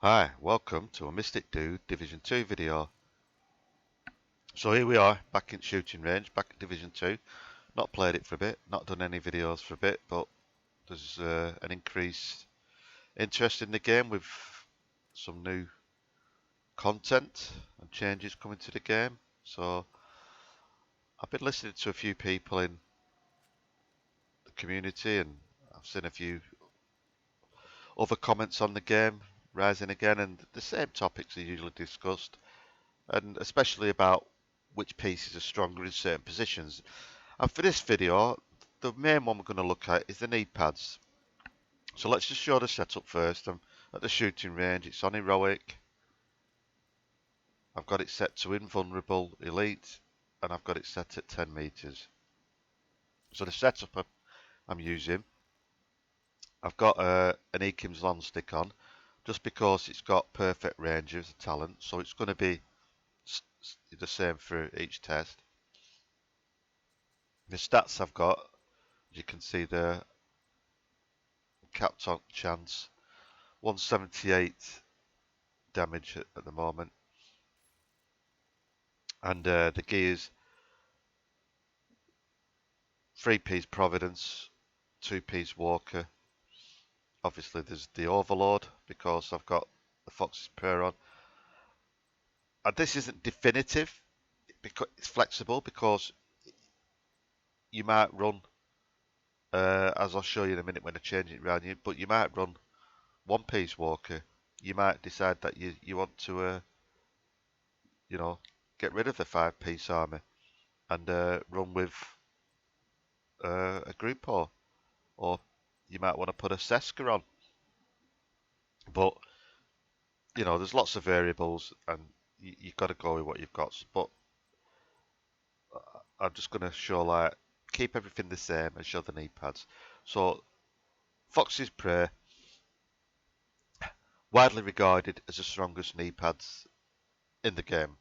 Hi, welcome to a Mystic Dude Division 2 video. So here we are, back in shooting range, back at Division 2. Not played it for a bit, not done any videos for a bit, but there's an increased interest in the game with some new content and changes coming to the game. So I've been listening to a few people in the community and I've seen a few other comments on the game rising again, and the same topics are usually discussed, and especially about which pieces are stronger in certain positions. And for this video, the main one we're going to look at is the knee pads. So let's just show the setup first. I'm at the shooting range, it's on heroic. I've got it set to invulnerable elite, and I've got it set at 10 meters. So the setup I'm using, I've got an Ekim's long stick on, just because it's got perfect range as a talent, so it's going to be the same for each test. The stats I've got, as you can see there, capped on chance, 178 damage at the moment, and the gears, 3-piece Providence, 2-piece Walker. Obviously there's the Overload because I've got the Fox's Prayer on. And this isn't definitive, because it's flexible, because you might run, as I'll show you in a minute when I change it around you, but you might run 1-piece Walker. You might decide that you want to, you know, get rid of the 5-piece army and run with a group, or you might want to put a Seska on. But you know, there's lots of variables, and you've got to go with what you've got. But I'm just going to show, like, keep everything the same and show the knee pads. So Fox's Prey, widely regarded as the strongest knee pads in the game,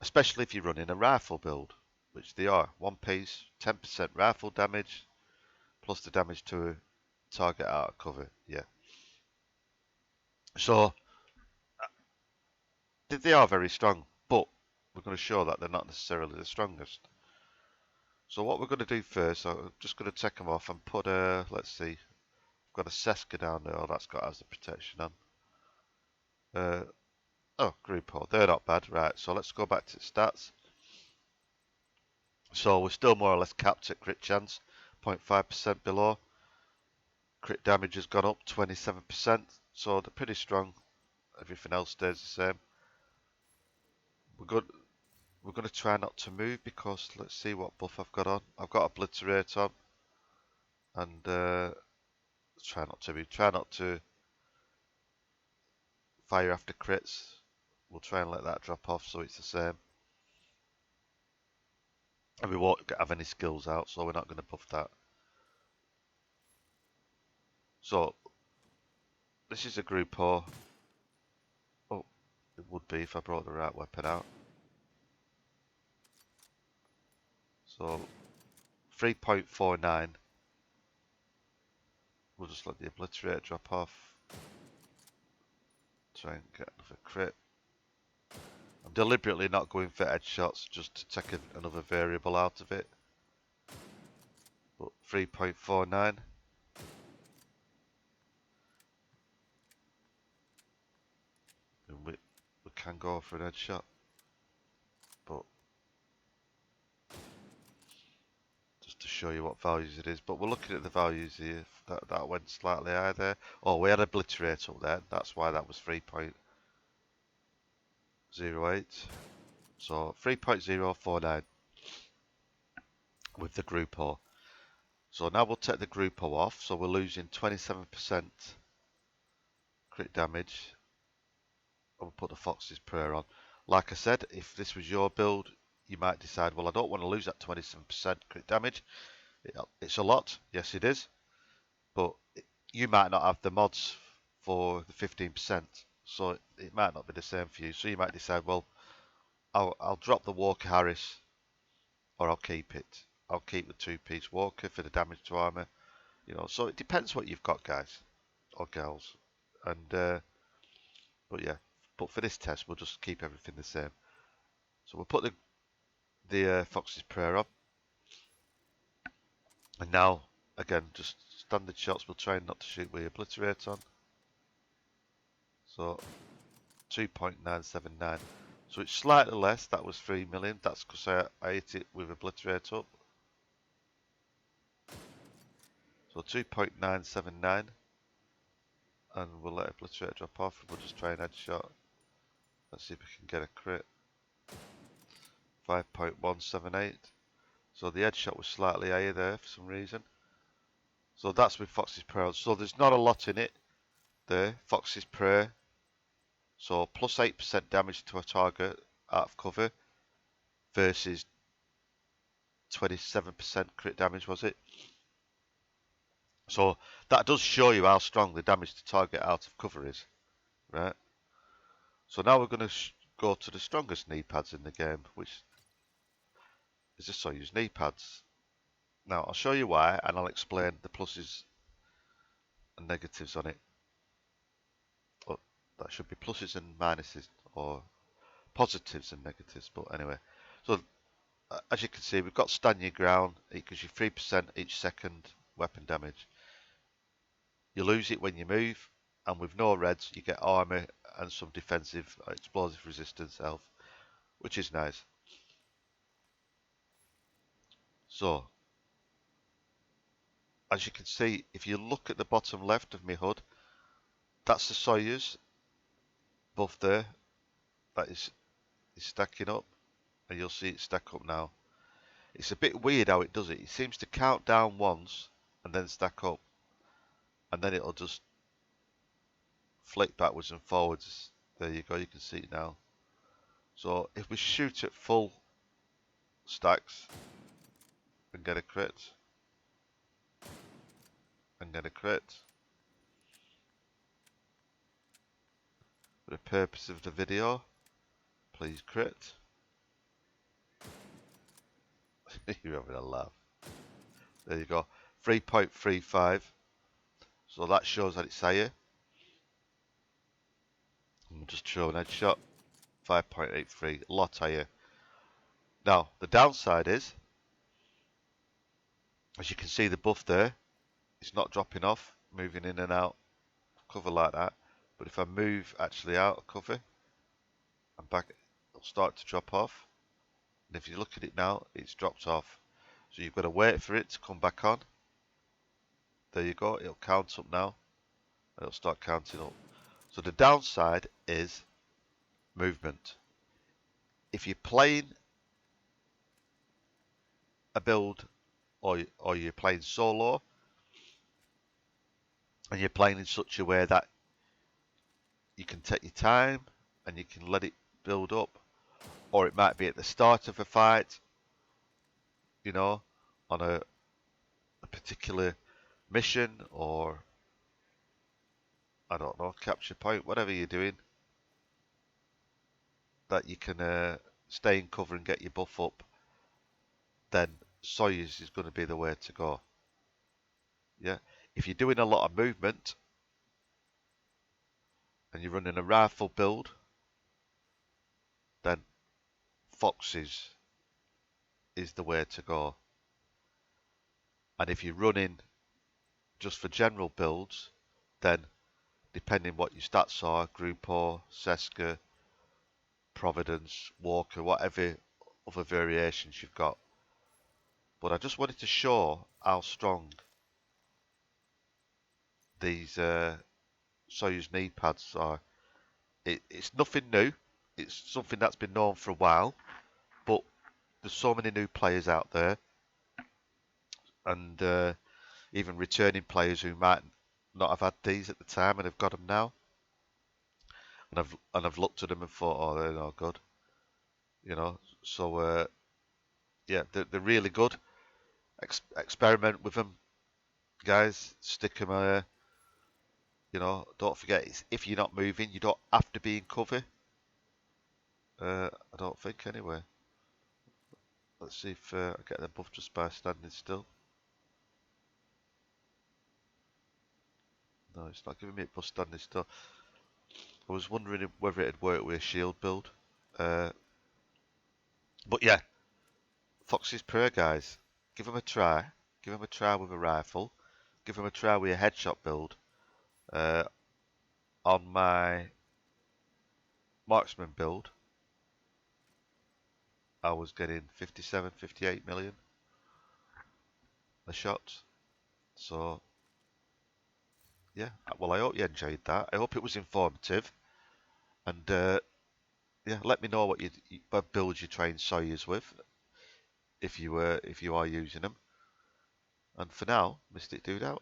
especially if you're running a rifle build, which they are. 1-piece, 10% rifle damage, plus the damage to a target out of cover. Yeah. So they are very strong, but we're going to show that they're not necessarily the strongest. So what we're going to do first, I'm just going to take them off and put a, let's see, I've got a Seska down there. Oh, that's got as the protection on. Oh, group hole, they're not bad. Right, so let's go back to stats. So we're still more or less capped at crit chance, 0.5% below. Crit damage has gone up 27%, so they're pretty strong. Everything else stays the same. We're good. We're going to try not to move, because let's see what buff I've got on. I've got Obliterate on, and try not to move. Try not to fire after crits. We'll try and let that drop off so it's the same. And we won't have any skills out, so we're not going to buff that. So, this is a group O. Oh, it would be if I brought the right weapon out. So, 3.49. We'll just let the Obliterate drop off. Try and get another crit. I'm deliberately not going for headshots, just to take another variable out of it. But 3.49. And we can go for an headshot. But just to show you what values it is. But we're looking at the values here. That went slightly higher there. Oh, we had Obliterate up there. That's why that was 3.08. So 3.049 with the group O. So now we'll take the group O off. So we're losing 27% crit damage. And we'll put the Fox's Prayer on. Like I said, if this was your build, you might decide, well, I don't want to lose that 27% crit damage. It's a lot. Yes, it is. But you might not have the mods for the 15%. So it might not be the same for you. So you might decide, well, I'll drop the Walker Harris, or I'll keep it. I'll keep the 2-piece Walker for the damage to armor. You know, so it depends what you've got, guys or girls. And But yeah, but for this test, we'll just keep everything the same. So we'll put the Fox's Prayer on. And now, again, just standard shots. We'll try not to shoot with Obliterate on. So 2.979. So it's slightly less. That was 3 million. That's because I hit it with Obliterate up. So 2.979. And we'll let Obliterate drop off. We'll just try an headshot. Let's see if we can get a crit. 5.178. So the headshot was slightly higher there for some reason. So that's with Fox's Prayer. So there's not a lot in it there. Fox's Prayer. So plus 8% damage to a target out of cover versus 27% crit damage, was it? So that does show you how strong the damage to target out of cover is, right? So now we're going to go to the strongest knee pads in the game, which is the Sawyers knee pads. Now I'll show you why, and I'll explain the pluses and negatives on it. Well, that should be pluses and minuses, or positives and negatives, but anyway. So as you can see, we've got stand your ground. It gives you 3% each second weapon damage. You lose it when you move, and with no reds, you get armor and some defensive explosive resistance health, which is nice. So, as you can see, if you look at the bottom left of my HUD, that's the Sawyers above there. That is stacking up, and you'll see it stack up now. It's a bit weird how it does it. It seems to count down once and then stack up, and then it'll just flick backwards and forwards. There you go, you can see it now. So if we shoot at full stacks and get a crit, and get a crit, for the purpose of the video, please crit. You're having a laugh. There you go, 3.35. So that shows that it's higher. I'm just showing headshot, 5.83, a lot higher. Now the downside is, as you can see the buff there, it's not dropping off, moving in and out of cover like that. But if I move actually out of cover and back, it'll start to drop off. And if you look at it now, it's dropped off. So you've got to wait for it to come back on. There you go, it'll count up now. And it'll start counting up. So the downside is movement. If you're playing a build or you're playing solo and you're playing in such a way that you can take your time and you can let it build up, or it might be at the start of a fight, you know, on a particular mission, or I don't know, capture point, whatever you're doing, that you can stay in cover and get your buff up, then Sawyers is going to be the way to go. Yeah, if you're doing a lot of movement and you're running a rifle build, then Foxes is the way to go. And if you're running just for general builds, then depending what your stats are, Grupo, Seska, Providence, Walker, whatever other variations you've got. But I just wanted to show how strong these Sawyers knee pads are. It's nothing new. It's something that's been known for a while, but there's so many new players out there, and even returning players who might not have had these at the time and have got them now, and I've looked at them and thought, oh, they're not good, you know. So yeah, they're really good. Experiment with them, guys. Stick them. You know, don't forget, if you're not moving, you don't have to be in cover. I don't think anyway. Let's see if I get the buff just by standing still. No, it's not giving me a buff standing still. I was wondering whether it'd work with a shield build. But yeah, Fox's Prayer, guys. Give them a try. Give them a try with a rifle. Give them a try with a headshot build. On my marksman build, I was getting 57, 58 million a shot. So, yeah. Well, I hope you enjoyed that. I hope it was informative. And yeah, let me know what builds you're trying Sawyers with, if you are using them. And for now, Mystic Dude out.